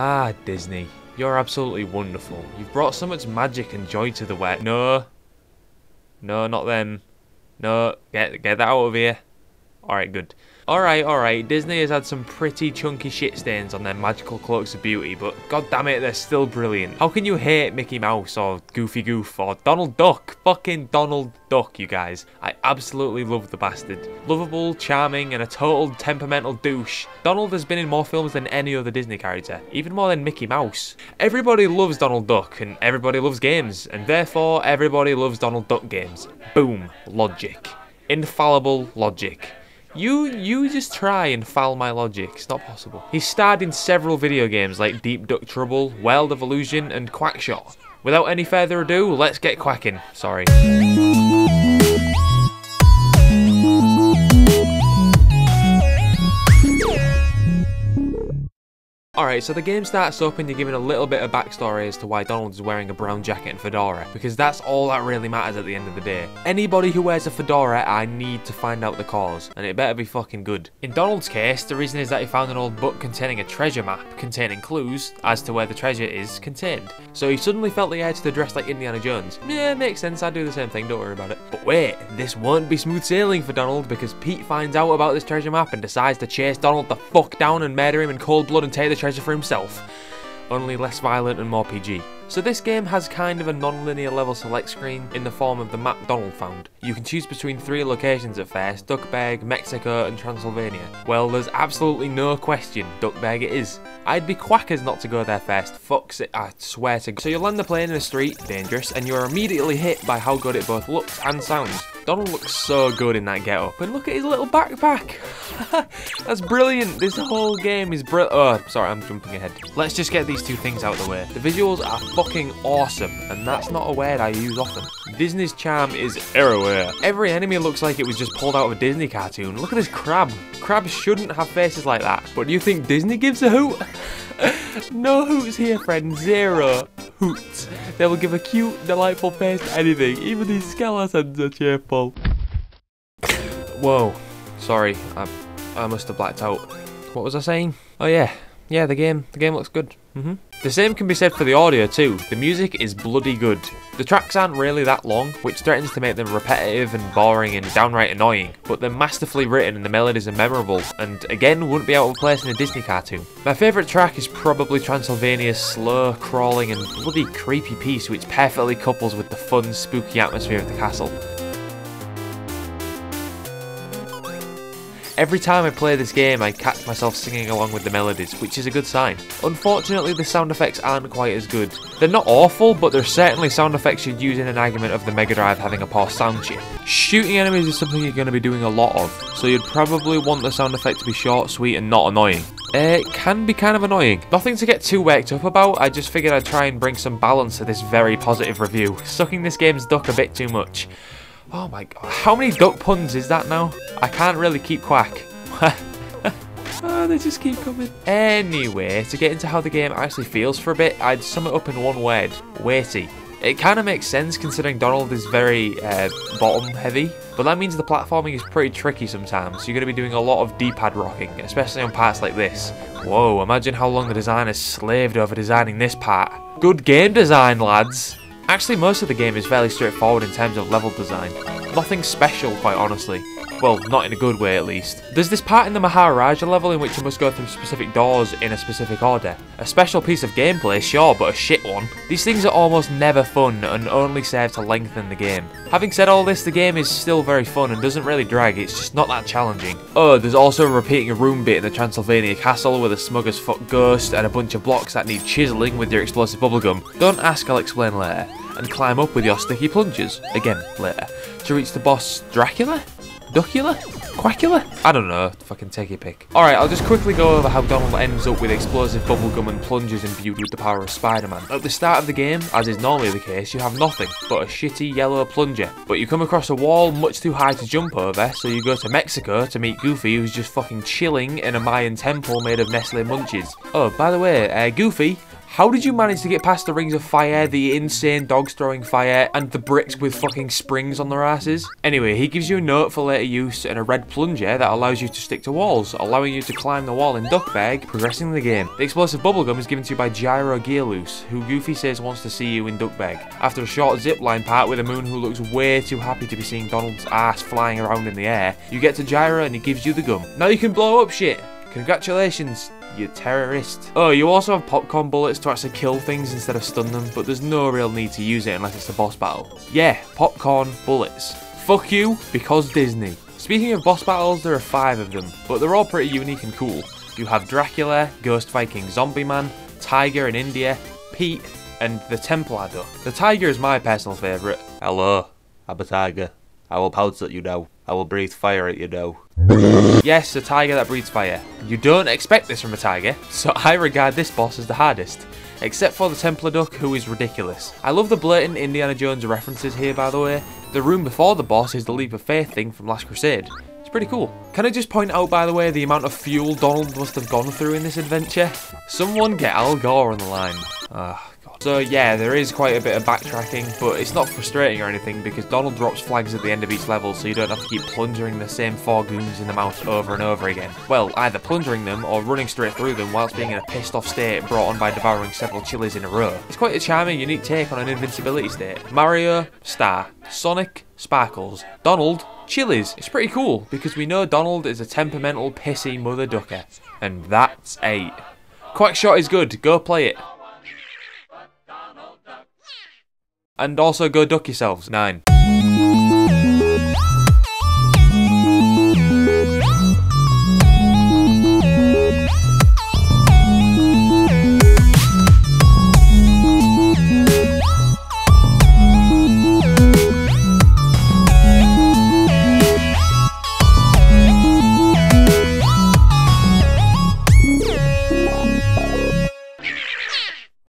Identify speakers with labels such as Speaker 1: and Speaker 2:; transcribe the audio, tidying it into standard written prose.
Speaker 1: Ah, Disney. You're absolutely wonderful. You've brought so much magic and joy to the world. No. No, not them. No, get that out of here. Alright, good. Alright, Disney has had some pretty chunky shit stains on their magical cloaks of beauty, but god damn it, they're still brilliant. How can you hate Mickey Mouse or Goofy Goof or Donald Duck? Fucking Donald Duck, you guys. I absolutely love the bastard. Lovable, charming, and a total temperamental douche. Donald has been in more films than any other Disney character, even more than Mickey Mouse. Everybody loves Donald Duck, and everybody loves games, and therefore everybody loves Donald Duck games. Boom. Logic. Infallible logic. You just try and foul my logic. It's not possible. He's starred in several video games like Deep Duck Trouble, World of Illusion, and Quackshot. Without any further ado, let's get quacking. Sorry. Alright, so the game starts up and you're given a little bit of backstory as to why Donald is wearing a brown jacket and fedora, because that's all that really matters at the end of the day. Anybody who wears a fedora, I need to find out the cause, and it better be fucking good. In Donald's case, the reason is that he found an old book containing a treasure map, containing clues as to where the treasure is contained. So he suddenly felt the urge to dress like Indiana Jones. Yeah, makes sense, I'd do the same thing, don't worry about it. But wait, this won't be smooth sailing for Donald, because Pete finds out about this treasure map and decides to chase Donald the fuck down and murder him in cold blood and take the treasure for himself, only less violent and more PG. So this game has kind of a non-linear level select screen in the form of the map Donald found. You can choose between 3 locations at first: Duckburg, Mexico and Transylvania. Well, there's absolutely no question Duckburg it is. I'd be quackers not to go there first, fucks it, I swear to God. So you land the plane in a street, dangerous, and you're immediately hit by how good it both looks and sounds. Donald looks so good in that getup, and look at his little backpack. That's brilliant. This whole game is brilliant. Oh, sorry, I'm jumping ahead. Let's just get these 2 things out of the way. The visuals are fucking awesome, and that's not a word I use often. Disney's charm is everywhere. Every enemy looks like it was just pulled out of a Disney cartoon. Look at this crab. Crabs shouldn't have faces like that. But do you think Disney gives a hoot? No hoots here, friend. Zero hoots. They will give a cute, delightful face to anything. Even these skeletons are cheerful. Whoa. Sorry, I must have blacked out. What was I saying? Oh yeah. Yeah, the game looks good. The same can be said for the audio too. The music is bloody good. The tracks aren't really that long, which threatens to make them repetitive and boring and downright annoying, but they're masterfully written and the melodies are memorable, and again wouldn't be out of place in a Disney cartoon. My favourite track is probably Transylvania's slow, crawling and bloody creepy piece, which perfectly couples with the fun, spooky atmosphere of the castle. Every time I play this game, I catch myself singing along with the melodies, which is a good sign. Unfortunately, the sound effects aren't quite as good. They're not awful, but they're certainly sound effects you'd use in an argument of the Mega Drive having a poor sound chip. Shooting enemies is something you're going to be doing a lot of, so you'd probably want the sound effect to be short, sweet, and not annoying. It can be kind of annoying. Nothing to get too worked up about, I just figured I'd try and bring some balance to this very positive review, sucking this game's duck a bit too much. Oh my god, how many duck puns is that now? I can't really keep quack. Oh, they just keep coming. Anyway, to get into how the game actually feels for a bit, I'd sum it up in one word: weighty. It kind of makes sense considering Donald is very bottom heavy, but that means the platforming is pretty tricky sometimes, so you're going to be doing a lot of D-pad rocking, especially on parts like this. Whoa, imagine how long the designers slaved over designing this part. Good game design, lads. Actually, most of the game is fairly straightforward in terms of level design. Nothing special, quite honestly. Well, not in a good way at least. There's this part in the Maharaja level in which you must go through specific doors in a specific order. A special piece of gameplay, sure, but a shit one. These things are almost never fun and only serve to lengthen the game. Having said all this, the game is still very fun and doesn't really drag, it's just not that challenging. Oh, there's also a repeating a room bit in the Transylvania castle with a smug as fuck ghost and a bunch of blocks that need chiselling with your explosive bubblegum. Don't ask, I'll explain later. And climb up with your sticky plungers, again later, to reach the boss Dracula? Duckula? Quackula? I don't know, fucking take your pick. Alright, I'll just quickly go over how Donald ends up with explosive bubblegum and plungers imbued with the power of Spider-Man. At the start of the game, as is normally the case, you have nothing but a shitty yellow plunger. But you come across a wall much too high to jump over, so you go to Mexico to meet Goofy, who's just fucking chilling in a Mayan temple made of Nestle munches. Oh, by the way, Goofy, How did you manage to get past the rings of fire, the insane dogs throwing fire, and the bricks with fucking springs on their asses? Anyway, he gives you a note for later use and a red plunger that allows you to stick to walls, allowing you to climb the wall in Duckburg, progressing the game. The explosive bubblegum is given to you by Gyro Gearloose, who Goofy says wants to see you in Duckburg. After a short zipline part with a Moon who looks way too happy to be seeing Donald's ass flying around in the air, you get to Gyro and he gives you the gum. Now you can blow up shit. Congratulations, you terrorist. Oh, you also have popcorn bullets to actually kill things instead of stun them, but there's no real need to use it unless it's a boss battle. Yeah, popcorn bullets. Fuck you, because Disney. Speaking of boss battles, there are 5 of them, but they're all pretty unique and cool. You have Dracula, Ghost Viking Zombie Man, Tiger in India, Pete, and the Templar Duck. The Tiger is my personal favourite. Hello, I'm a tiger. I will pounce at you now. I will breathe fire at you now. Yes, a tiger that breathes fire. You don't expect this from a tiger, so I regard this boss as the hardest. Except for the Templar Duck, who is ridiculous. I love the blatant Indiana Jones references here, by the way. The room before the boss is the Leap of Faith thing from Last Crusade. It's pretty cool. Can I just point out, by the way, the amount of fuel Donald must have gone through in this adventure? Someone get Al Gore on the line. God. So yeah, there is quite a bit of backtracking, but it's not frustrating or anything because Donald drops flags at the end of each level, so you don't have to keep plungering the same 4 goons in the mouth over and over again. Well, either plungering them or running straight through them whilst being in a pissed off state brought on by devouring several chilies in a row. It's quite a charming, unique take on an invincibility state. Mario, Star. Sonic, Sparkles. Donald, chilies. It's pretty cool because we know Donald is a temperamental, pissy mother ducker. And that's 8. Quackshot is good, go play it. And also go duck yourselves. 9.